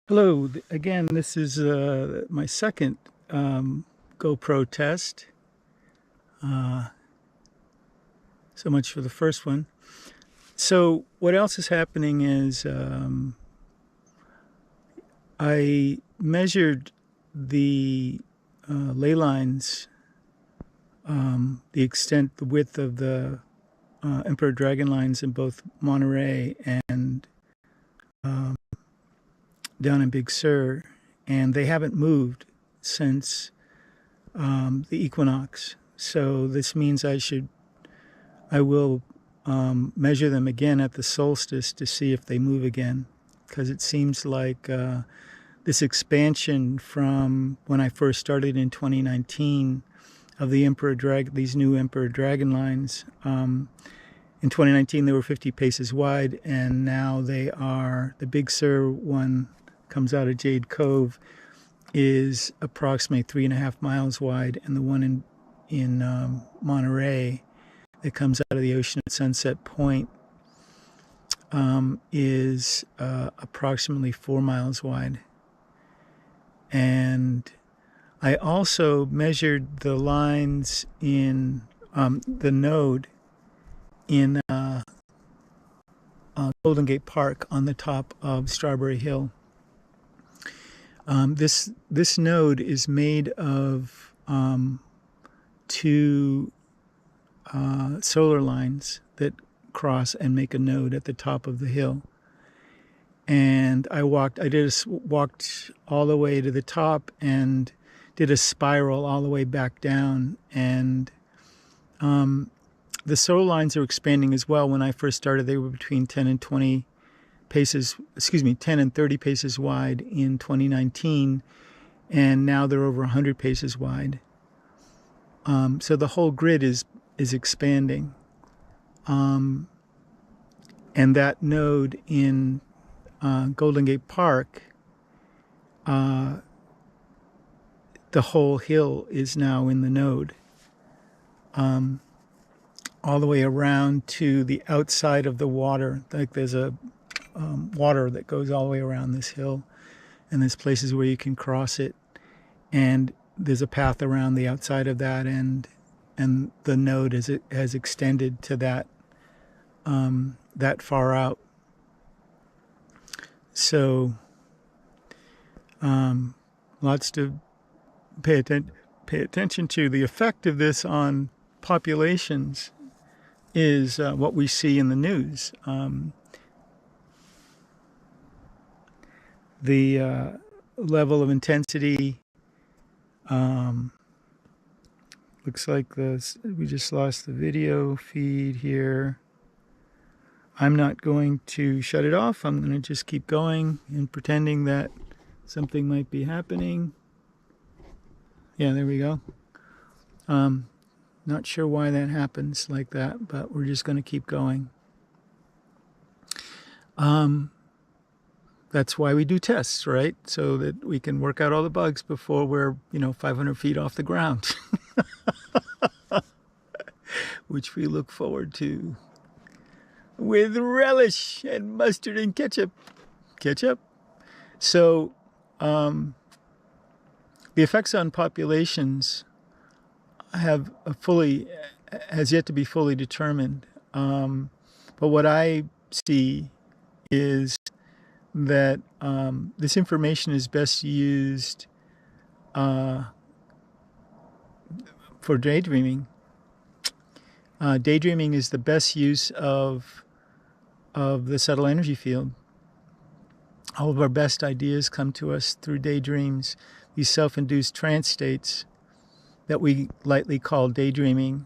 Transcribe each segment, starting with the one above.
Hello, again, this is my second GoPro test. So much for the first one. So what else is happening is I measured the ley lines, the extent, the width of the Emperor Dragon lines in both Monterey and down in Big Sur, and they haven't moved since the equinox. So this means I will measure them again at the solstice to see if they move again, because it seems like this expansion from when I first started in 2019 of the these new Emperor Dragon lines. In 2019 they were 50 paces wide, and now they are, the Big Sur one comes out of Jade Cove is approximately 3.5 miles wide, and the one in Monterey that comes out of the ocean at Sunset Point is approximately 4 miles wide. And I also measured the lines in the node in Golden Gate Park on the top of Strawberry Hill. This node is made of two solar lines that cross and make a node at the top of the hill. And I walked all the way to the top and did a spiral all the way back down. And the solar lines are expanding as well. When I first started, they were between 10 and 30 paces wide in 2019, and now they're over 100 paces wide. So the whole grid is expanding. And that node in Golden Gate Park, the whole hill is now in the node. All the way around to the outside of the water. Like there's a water that goes all the way around this hill, and there's places where you can cross it, and there's a path around the outside of that, and the node has extended to that far out. So lots to pay attention to. The effect of this on populations is what we see in the news. The level of intensity looks like we just lost the video feed here. I'm not going to shut it off. I'm going to just keep going and pretending that something might be happening. Yeah, there we go. Not sure why that happens like that, but we're just going to keep going. That's why we do tests, right? So that we can work out all the bugs before we're, 500 feet off the ground. Which we look forward to with relish and mustard and ketchup. So the effects on populations has yet to be fully determined. But what I see is that this information is best used for daydreaming. Daydreaming is the best use of the subtle energy field. All of our best ideas come to us through daydreams. These self-induced trance states that we lightly call daydreaming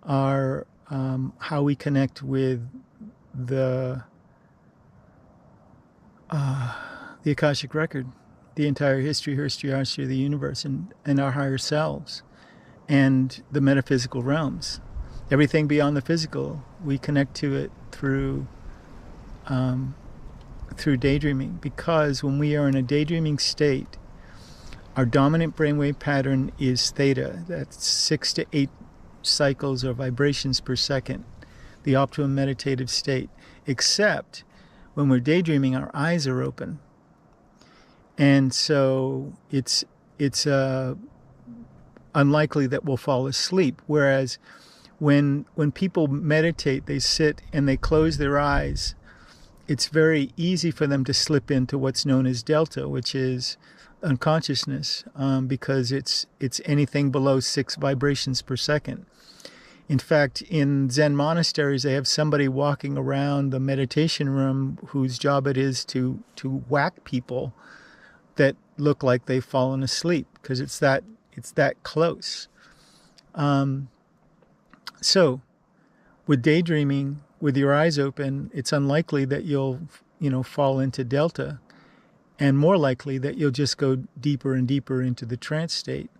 are how we connect with the Akashic record, the entire history of the universe, and our higher selves, and the metaphysical realms. Everything beyond the physical, we connect to it through daydreaming, because when we are in a daydreaming state, our dominant brainwave pattern is theta. That's 6 to 8 cycles or vibrations per second, the optimum meditative state. Except when we're daydreaming, our eyes are open. And so it's unlikely that we'll fall asleep. Whereas when people meditate, they sit and they close their eyes. It's very easy for them to slip into what's known as delta, which is unconsciousness, because it's anything below 6 vibrations per second. In fact, in Zen monasteries, they have somebody walking around the meditation room whose job it is to whack people that look like they've fallen asleep, because it's that close. So with daydreaming, with your eyes open, it's unlikely that you'll fall into delta, and more likely that you'll just go deeper and deeper into the trance state,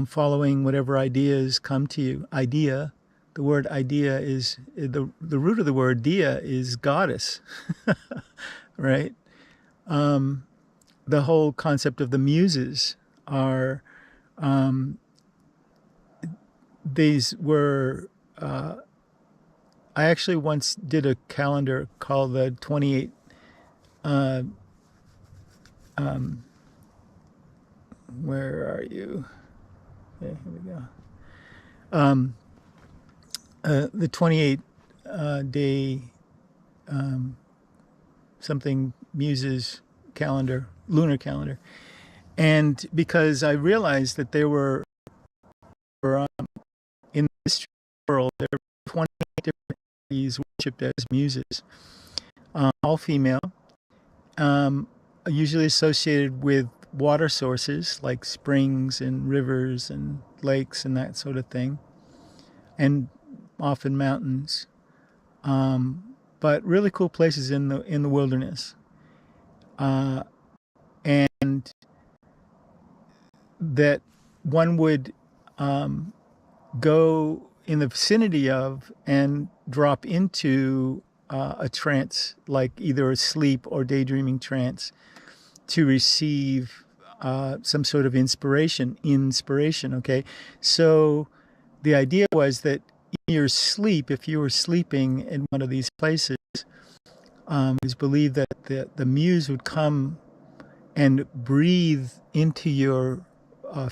following whatever ideas come to you. Idea, the word idea is, the root of the word dia is goddess, right? The whole concept of the muses are, these were, I actually once did a calendar called the 28, where are you? Okay, here we go. The 28 day something muses calendar, lunar calendar. And because I realized that there were in this world, there were 28 different deities worshipped as muses, all female, usually associated with water sources like springs and rivers and lakes and that sort of thing, and often mountains, but really cool places in the wilderness, and that one would go in the vicinity of and drop into a trance, like either a sleep or daydreaming trance, to receive some sort of inspiration. Okay, so the idea was that in your sleep, if you were sleeping in one of these places, it was believed that the muse would come and breathe into your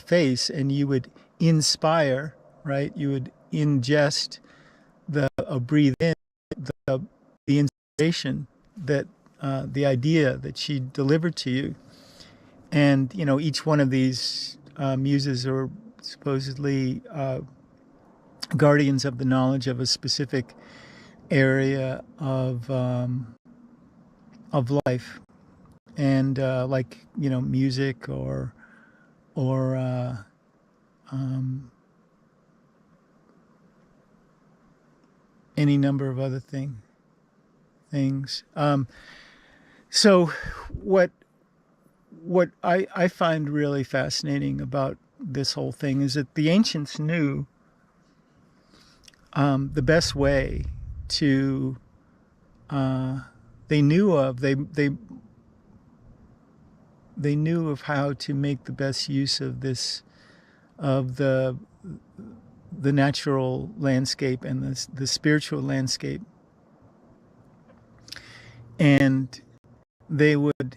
face, and you would inspire, right? You would ingest breathe in the inspiration, that the idea that she delivered to you. And each one of these muses are supposedly guardians of the knowledge of a specific area of life, and like music or any number of other things. So what I find really fascinating about this whole thing is that the ancients knew the best way to they knew of how to make the best use of the natural landscape and the spiritual landscape. And they would,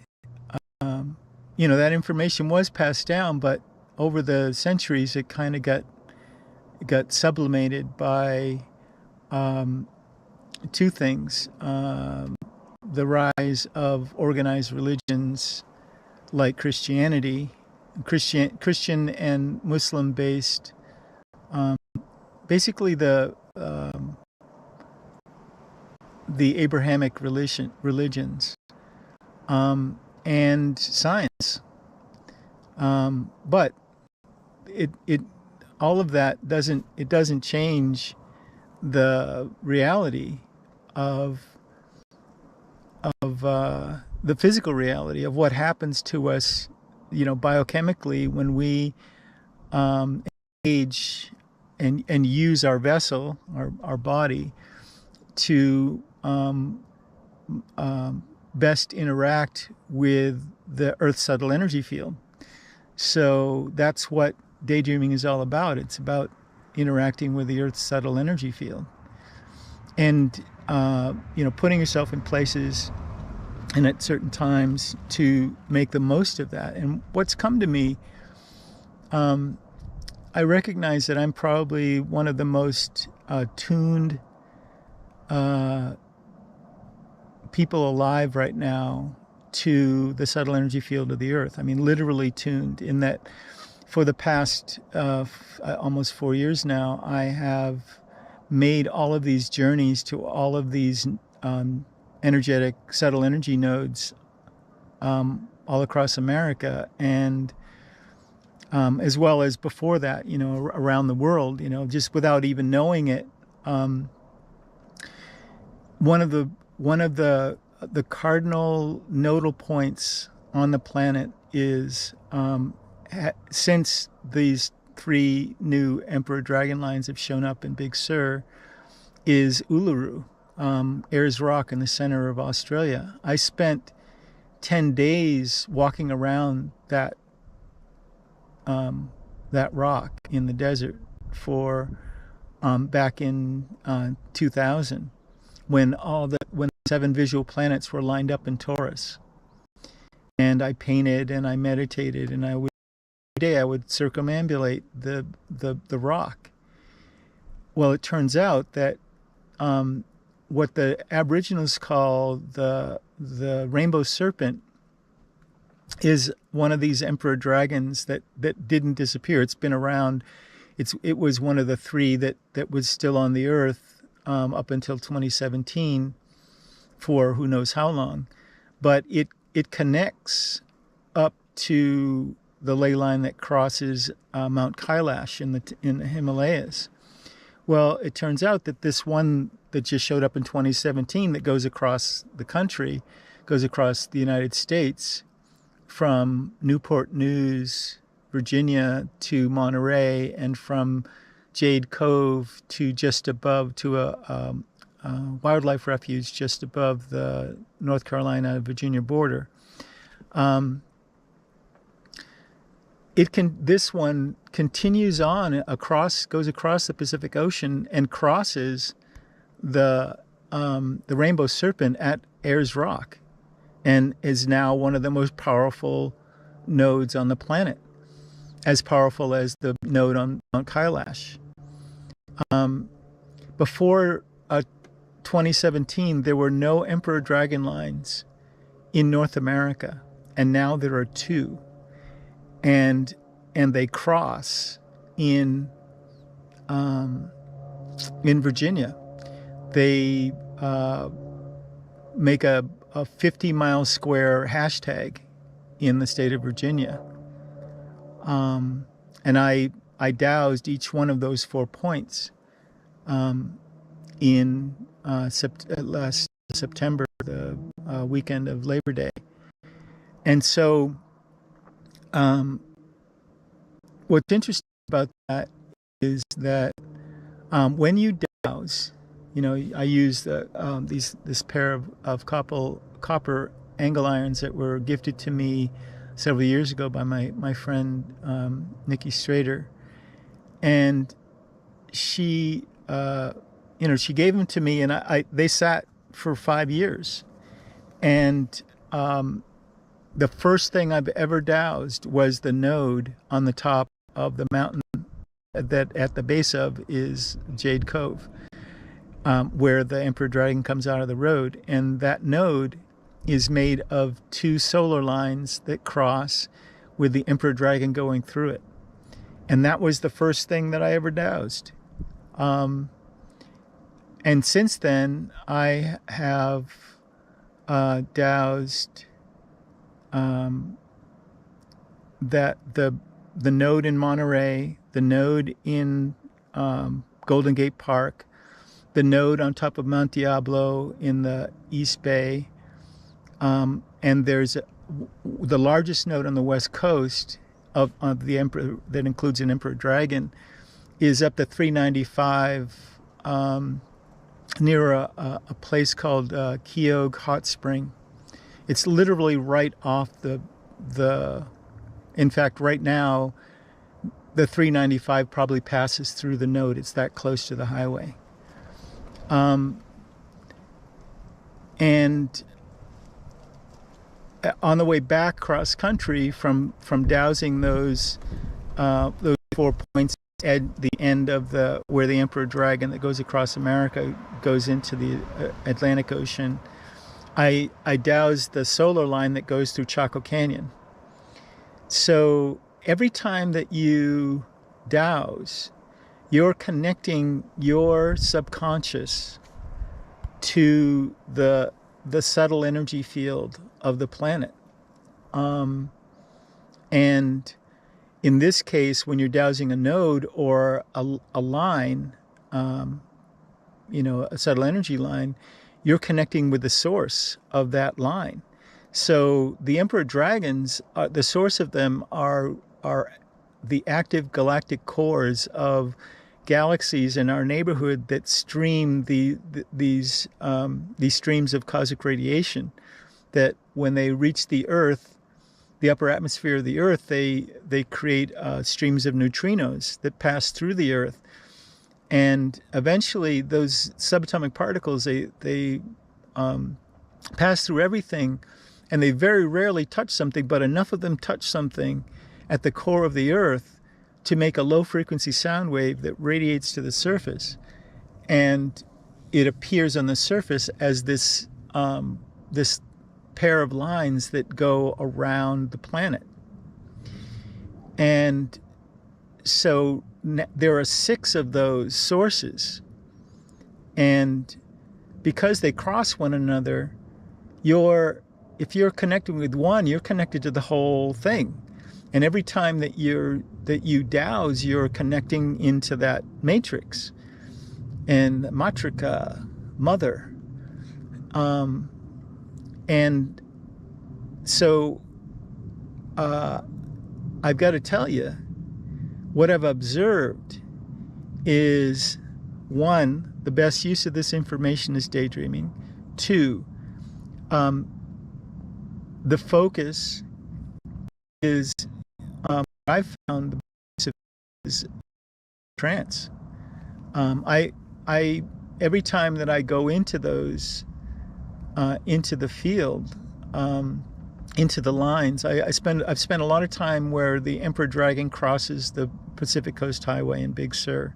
that information was passed down, but over the centuries, it kind of got sublimated by two things: the rise of organized religions like Christian and Muslim-based, basically the Abrahamic religions, and science. But it all of that doesn't change the reality of the physical reality of what happens to us, biochemically, when we engage and use our vessel, our body, to best interact with the Earth's subtle energy field. So that's what daydreaming is all about. It's about interacting with the Earth's subtle energy field, and putting yourself in places and at certain times to make the most of that. And what's come to me, I recognize that I'm probably one of the most tuned people alive right now to the subtle energy field of the earth. I mean, literally tuned, in that for the past almost 4 years now, I have made all of these journeys to all of these energetic, subtle energy nodes all across America, and as well as before that, around the world, just without even knowing it. One of the cardinal nodal points on the planet is, since these 3 new Emperor Dragon lines have shown up in Big Sur, is Uluru, Ayers Rock in the center of Australia. I spent 10 days walking around that rock in the desert for back in 2000, when the 7 visual planets were lined up in Taurus. And I painted and I meditated, and every day I would circumambulate the rock. Well, it turns out that what the Aboriginals call the rainbow serpent is one of these emperor dragons that didn't disappear. It's been around. It was one of the 3 that was still on the earth up until 2017, for who knows how long. But it connects up to the ley line that crosses Mount Kailash in the Himalayas. Well, it turns out that this one that just showed up in 2017, that goes across the country, goes across the United States, from Newport News, Virginia, to Monterey, and from Jade Cove to just above, to a wildlife refuge just above the North Carolina-Virginia border. This one continues on goes across the Pacific Ocean and crosses the rainbow serpent at Ayers Rock, and is now one of the most powerful nodes on the planet, as powerful as the node on Mount Kailash. Before 2017, there were no Emperor Dragon lines in North America, and now there are 2, and they cross in Virginia. They make a 50-mile square hashtag in the state of Virginia. And I dowsed each one of those 4 points in last September, the weekend of Labor Day. And so what's interesting about that is that when you douse, I use this pair of copper angle irons that were gifted to me several years ago by my friend Nikki Strader, and she she gave them to me, and they sat for 5 years, and the first thing I've ever dowsed was the node on the top of the mountain that at the base of is Jade Cove, where the Emperor Dragon comes out of the road. And that node is made of 2 solar lines that cross with the Emperor Dragon going through it. And that was the first thing that I ever dowsed. And since then, I have dowsed that the node in Monterey, the node in Golden Gate Park, the node on top of Mount Diablo in the East Bay, and there's the largest node on the West Coast of the Emperor, that includes an Emperor Dragon, is up to 395 near a place called Keogh Hot Spring. It's literally right off in fact, right now, the 395 probably passes through the node. It's that close to the highway. And on the way back cross country from dowsing those 4 points at the end of the where the Emperor Dragon that goes across America goes into the Atlantic Ocean, I dowsed the solar line that goes through Chaco Canyon. So every time that you dowse, you're connecting your subconscious to the subtle energy field of the planet. And in this case, when you're dowsing a node or a line, a subtle energy line, you're connecting with the source of that line. So the Emperor Dragons, the source of them are the active galactic cores of galaxies in our neighborhood that stream these streams of cosmic radiation that when they reach the Earth, the upper atmosphere of the Earth, they create streams of neutrinos that pass through the Earth. And eventually those subatomic particles, they pass through everything, and they very rarely touch something, but enough of them touch something at the core of the Earth to make a low frequency sound wave that radiates to the surface. And it appears on the surface as this pair of lines that go around the planet. And so there are 6 of those sources. And because they cross one another, if you're connecting with one, you're connected to the whole thing. And every time that you dowse, you're connecting into that matrix. And matrika, mother. And so I've got to tell you, what I've observed is, 1, the best use of this information is daydreaming. 2, the focus is, I've found the best of is trance. Every time that I go into those, into the field, into the lines, I've spent a lot of time where the Emperor Dragon crosses the Pacific Coast Highway in Big Sur.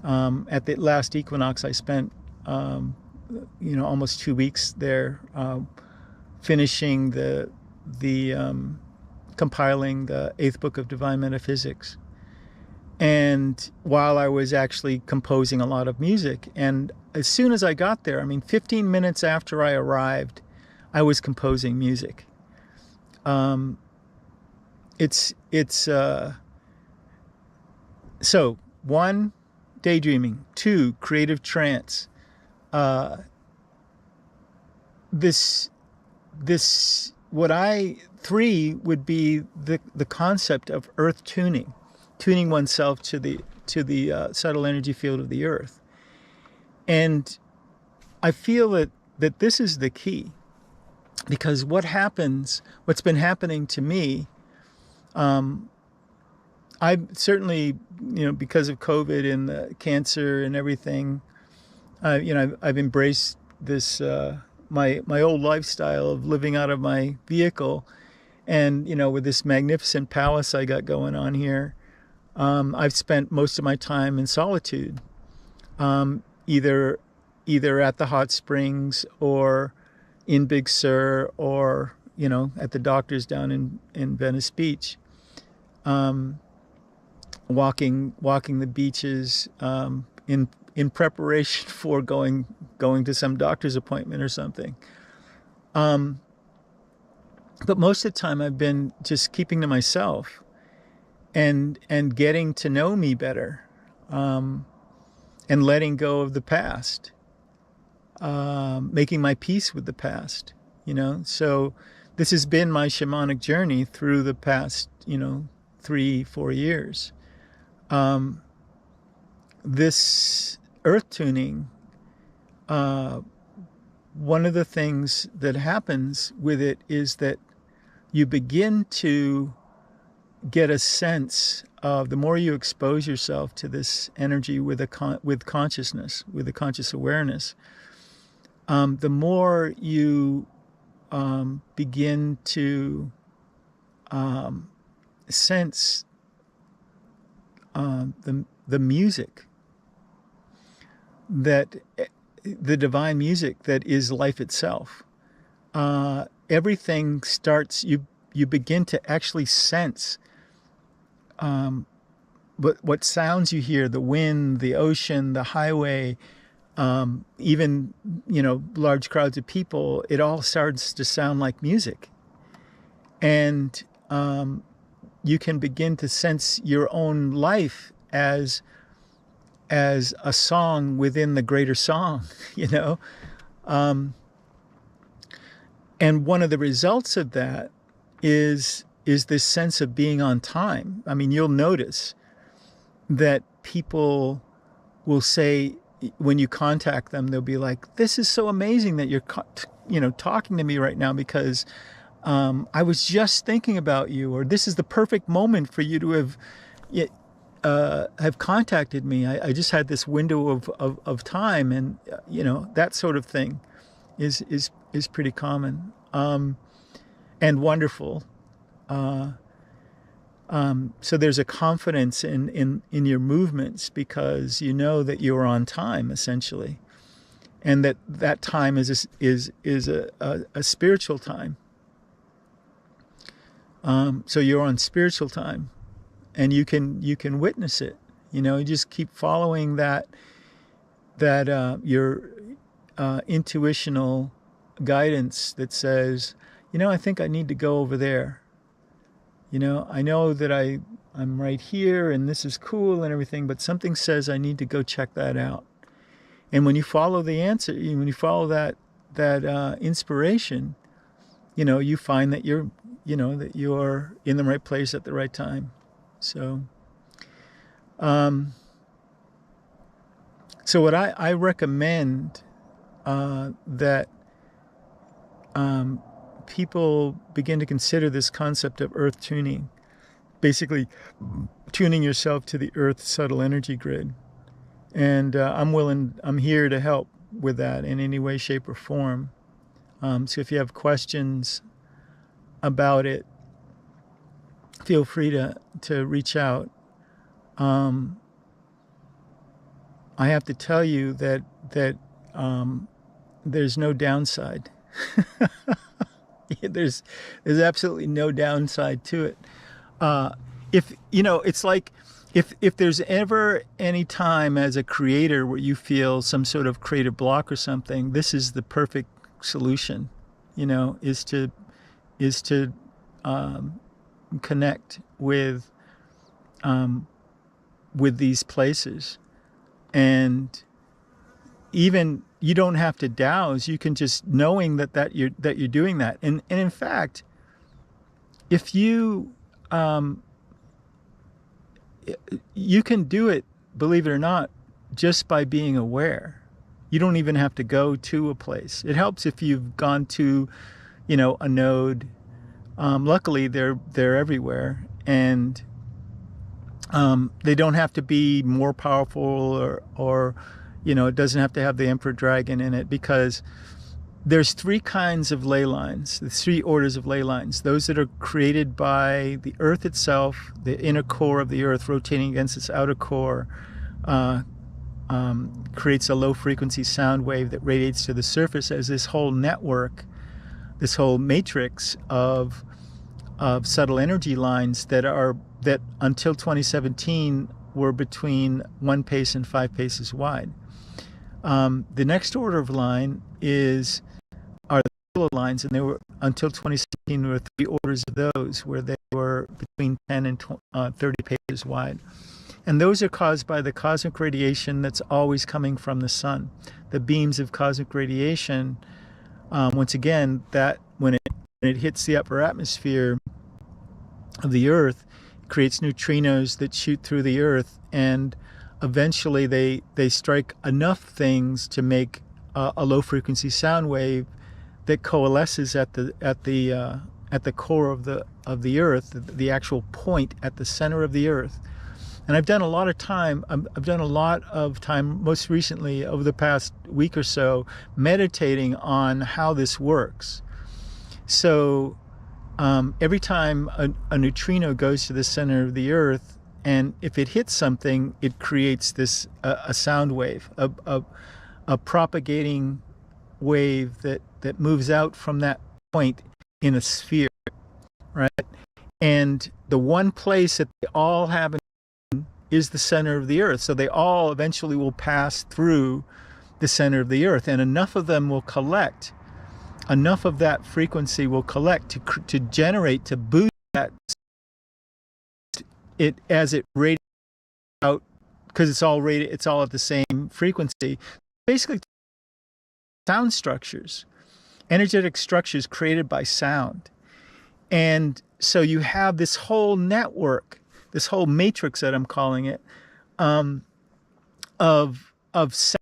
At the last equinox, I spent almost 2 weeks there, finishing the compiling the 8th book of Divine Metaphysics. And while I was actually composing a lot of music, and as soon as I got there, 15 minutes after I arrived, I was composing music. So 1, daydreaming. 2, creative trance. Three would be the concept of earth tuning oneself to the subtle energy field of the Earth. And I feel that this is the key, because what's been happening to me, I certainly, because of COVID and the cancer and everything, I've embraced this, my old lifestyle of living out of my vehicle. And, with this magnificent palace I got going on here, I've spent most of my time in solitude, either at the hot springs or in Big Sur or, at the doctor's down in Venice Beach, walking the beaches, in preparation for going to some doctor's appointment or something. But most of the time I've been just keeping to myself and getting to know me better, and letting go of the past, making my peace with the past, So this has been my shamanic journey through the past, 3-4 years. This earth tuning, one of the things that happens with it is that you begin to get a sense of, the more you expose yourself to this energy with consciousness, with a conscious awareness, the more you begin to sense the music, that the divine music that is life itself. Everything starts, you begin to actually sense what sounds you hear, the wind, the ocean, the highway, even, large crowds of people. It all starts to sound like music. And you can begin to sense your own life as a song within the greater song, and one of the results of that is this sense of being on time. I mean, you'll notice that people will say, when you contact them, they'll be like, "This is so amazing that you're, talking to me right now, because I was just thinking about you," or "This is the perfect moment for you to have contacted me. I just had this window of time," and that sort of thing is pretty common and wonderful. So there's a confidence in your movements, because you know that you're on time, essentially, and that time is a spiritual time. So you're on spiritual time, and you can witness it. You just keep following that your intuitional guidance that says, I think I need to go over there. I know that I'm right here and this is cool and everything, but something says I need to go check that out. And when you follow the answer, when you follow that inspiration, you find that you're in the right place at the right time. So, so what I recommend that people begin to consider this concept of earth tuning, basically tuning yourself to the earth subtle energy grid. And I'm here to help with that in any way, shape, or form. So if you have questions about it, feel free to reach out. I have to tell you that there's no downside. There's absolutely no downside to it. If it's like, if there's ever any time as a creator where you feel some sort of creative block or something, this is the perfect solution. Is to connect with these places. And even you don't have to douse. You can just knowing that you're doing that. And in fact, if you can do it, believe it or not, just by being aware. You don't even have to go to a place. It helps if you've gone to, a node. Luckily, they're everywhere, and they don't have to be more powerful or it doesn't have to have the Emperor Dragon in it, because there's three kinds of ley lines, the three orders of ley lines. Those that are created by the Earth itself, the inner core of the Earth rotating against its outer core, creates a low frequency sound wave that radiates to the surface as this whole network, this whole matrix of subtle energy lines that until 2017 were between 1 pace and 5 paces wide. The next order of line are the yellow lines, and they were, until 2016, there were 3 orders of those, where they were between 10 and 30 paces wide. And those are caused by the cosmic radiation that's always coming from the sun. The beams of cosmic radiation, once again, that when it hits the upper atmosphere of the Earth, it creates neutrinos that shoot through the Earth, and eventually they strike enough things to make a low frequency sound wave that coalesces at the core of the Earth, the actual point at the center of the Earth. And I've done a lot of time, most recently over the past week or so, meditating on how this works. So every time a neutrino goes to the center of the Earth, and if it hits something, it creates this a sound wave, a propagating wave that moves out from that point in a sphere, right? And the one place that they all have is the center of the Earth. So they all eventually will pass through the center of the Earth, and enough of them will collect. Enough of that frequency will collect to generate, to boost that it as it radiates out, because it's all at the same frequency. Basically, sound structures, energetic structures created by sound. And so you have this whole network, this whole matrix that I'm calling it, of sound